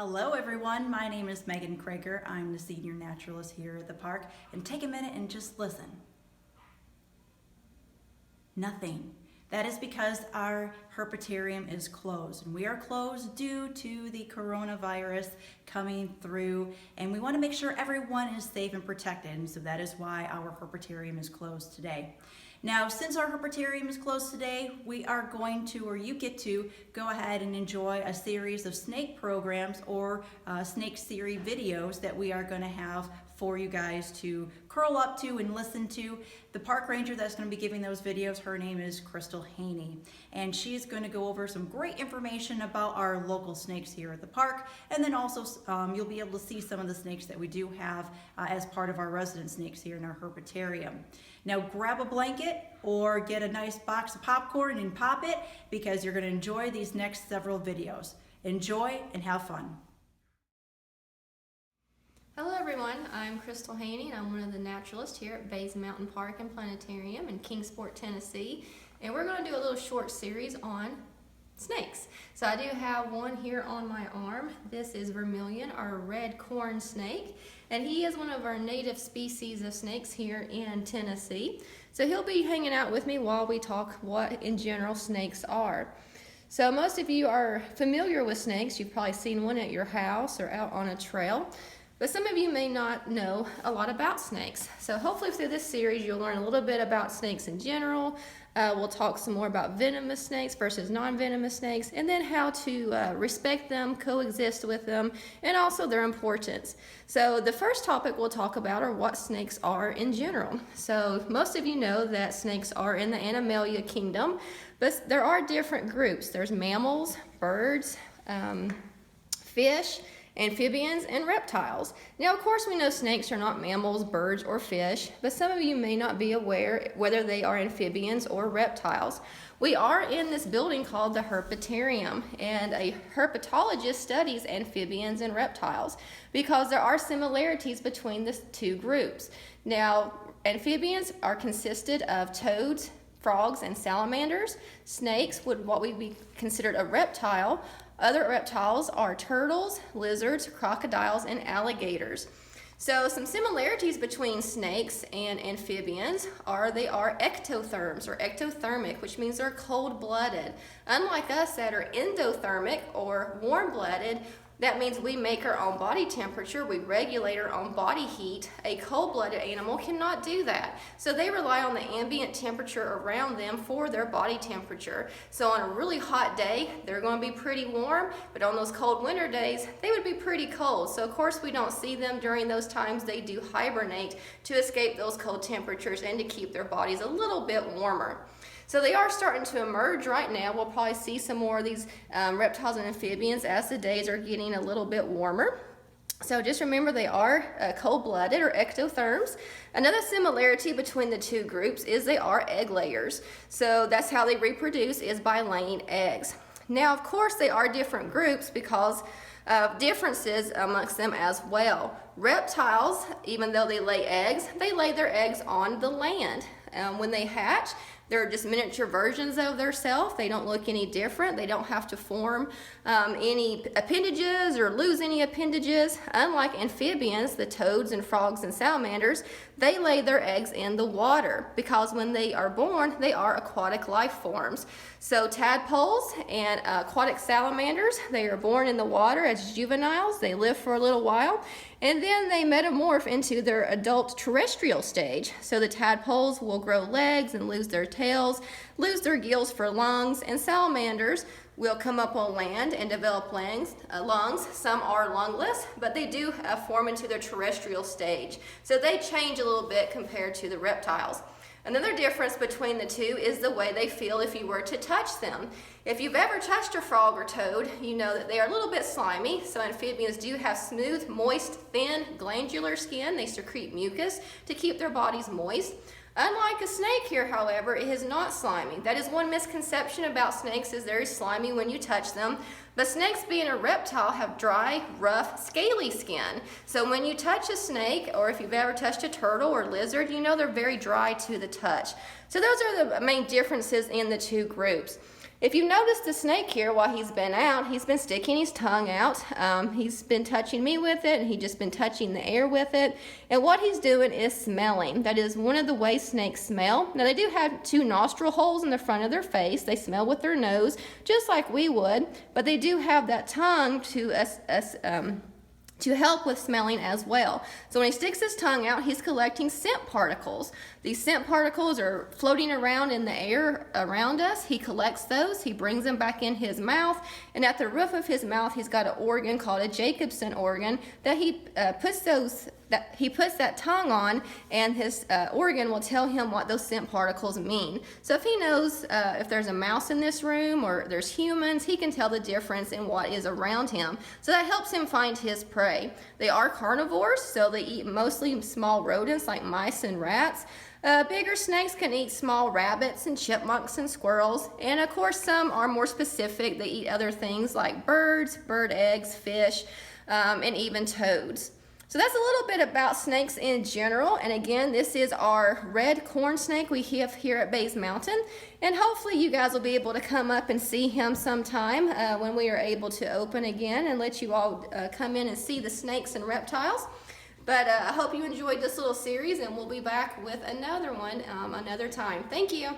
Hello everyone, my name is Megan Krager. I'm the senior naturalist here at the park, and take a minute and just listen. Nothing. That is because our herpetarium is closed, and we are closed due to the coronavirus coming through, and we want to make sure everyone is safe and protected, and so that is why our herpetarium is closed today. Now, since our herpetarium is closed today, we are going to, or you get to, go ahead and enjoy a series of snake programs or snake series videos that we are going to have for you guys to curl up to and listen to. The park ranger that's going to be giving those videos, her name is Crystal Haney, and she's going to go over some great information about our local snakes here at the park, and then also you'll be able to see some of the snakes that we do have as part of our resident snakes here in our herpetarium. Now grab a blanket or get a nice box of popcorn and pop it, because you're going to enjoy these next several videos. Enjoy and have fun. Hello everyone, I'm Crystal Haney, and I'm one of the naturalists here at Bays Mountain Park and Planetarium in Kingsport, Tennessee. And we're going to do a little short series on snakes. So I do have one here on my arm. This is Vermilion, our red corn snake, and he is one of our native species of snakes here in Tennessee. So he'll be hanging out with me while we talk what in general snakes are. So most of you are familiar with snakes. You've probably seen one at your house or out on a trail. But some of you may not know a lot about snakes. So hopefully through this series you'll learn a little bit about snakes in general. We'll talk some more about venomous snakes versus non-venomous snakes, and then how to respect them, coexist with them, and also their importance. So the first topic we'll talk about are what snakes are in general. So most of you know that snakes are in the Animalia kingdom, but there are different groups. There's mammals, birds, fish, amphibians, and reptiles. Now, of course, we know snakes are not mammals, birds, or fish, but some of you may not be aware whether they are amphibians or reptiles. We are in this building called the Herpetarium, and a herpetologist studies amphibians and reptiles because there are similarities between the two groups. Now, amphibians are consisted of toads, frogs, and salamanders. Snakes would what would be considered a reptile. Other reptiles are turtles, lizards, crocodiles, and alligators. So some similarities between snakes and amphibians are they are ectotherms or ectothermic, which means they're cold-blooded. Unlike us that are endothermic or warm-blooded, that means we make our own body temperature, we regulate our own body heat. A cold-blooded animal cannot do that. So they rely on the ambient temperature around them for their body temperature. So on a really hot day, they're going to be pretty warm, but on those cold winter days, they would be pretty cold. So of course we don't see them during those times. They do hibernate to escape those cold temperatures and to keep their bodies a little bit warmer. So they are starting to emerge right now. We'll probably see some more of these reptiles and amphibians as the days are getting a little bit warmer. So just remember they are cold-blooded or ectotherms. Another similarity between the two groups is they are egg layers. So that's how they reproduce, is by laying eggs. Now, of course, they are different groups because of differences amongst them as well. Reptiles, even though they lay their eggs on the land. When they hatch, they're just miniature versions of themselves. They don't look any different. They don't have to form any appendages or lose any appendages. Unlike amphibians, the toads and frogs and salamanders, they lay their eggs in the water because when they are born, they are aquatic life forms. So tadpoles and aquatic salamanders, they are born in the water as juveniles. They live for a little while, and then they metamorph into their adult terrestrial stage. So the tadpoles will grow legs and lose their tails, lose their gills for lungs, and salamanders will come up on land and develop lungs. Some are lungless, but they do form into their terrestrial stage. So they change a little bit compared to the reptiles. Another difference between the two is the way they feel if you were to touch them. If you've ever touched a frog or toad, you know that they are a little bit slimy. So amphibians do have smooth, moist, thin, glandular skin. They secrete mucus to keep their bodies moist. Unlike a snake here, however, it is not slimy. That is one misconception about snakes, is they're slimy when you touch them. But snakes, being a reptile, have dry, rough, scaly skin. So when you touch a snake, or if you've ever touched a turtle or lizard, you know they're very dry to the touch. So those are the main differences in the two groups. If you've noticed the snake here while he's been out, he's been sticking his tongue out. He's been touching me with it, and he's just been touching the air with it. And what he's doing is smelling. That is one of the ways snakes smell. Now, they do have 2 nostril holes in the front of their face. They smell with their nose, just like we would, but they do have that tongue to help with smelling as well. So when he sticks his tongue out, he's collecting scent particles. These scent particles are floating around in the air around us. He collects those, he brings them back in his mouth, and at the roof of his mouth, he's got an organ called a Jacobson organ that he puts that tongue on, and his organ will tell him what those scent particles mean. So if he knows if there's a mouse in this room or there's humans, he can tell the difference in what is around him. So that helps him find his prey. They are carnivores, so they eat mostly small rodents like mice and rats. Bigger snakes can eat small rabbits and chipmunks and squirrels, and of course some are more specific. They eat other things like birds, bird eggs, fish, and even toads. So that's a little bit about snakes in general, and again, this is our red corn snake we have here at Bays Mountain, and hopefully you guys will be able to come up and see him sometime when we are able to open again and let you all come in and see the snakes and reptiles. But I hope you enjoyed this little series, and we'll be back with another one another time. Thank you.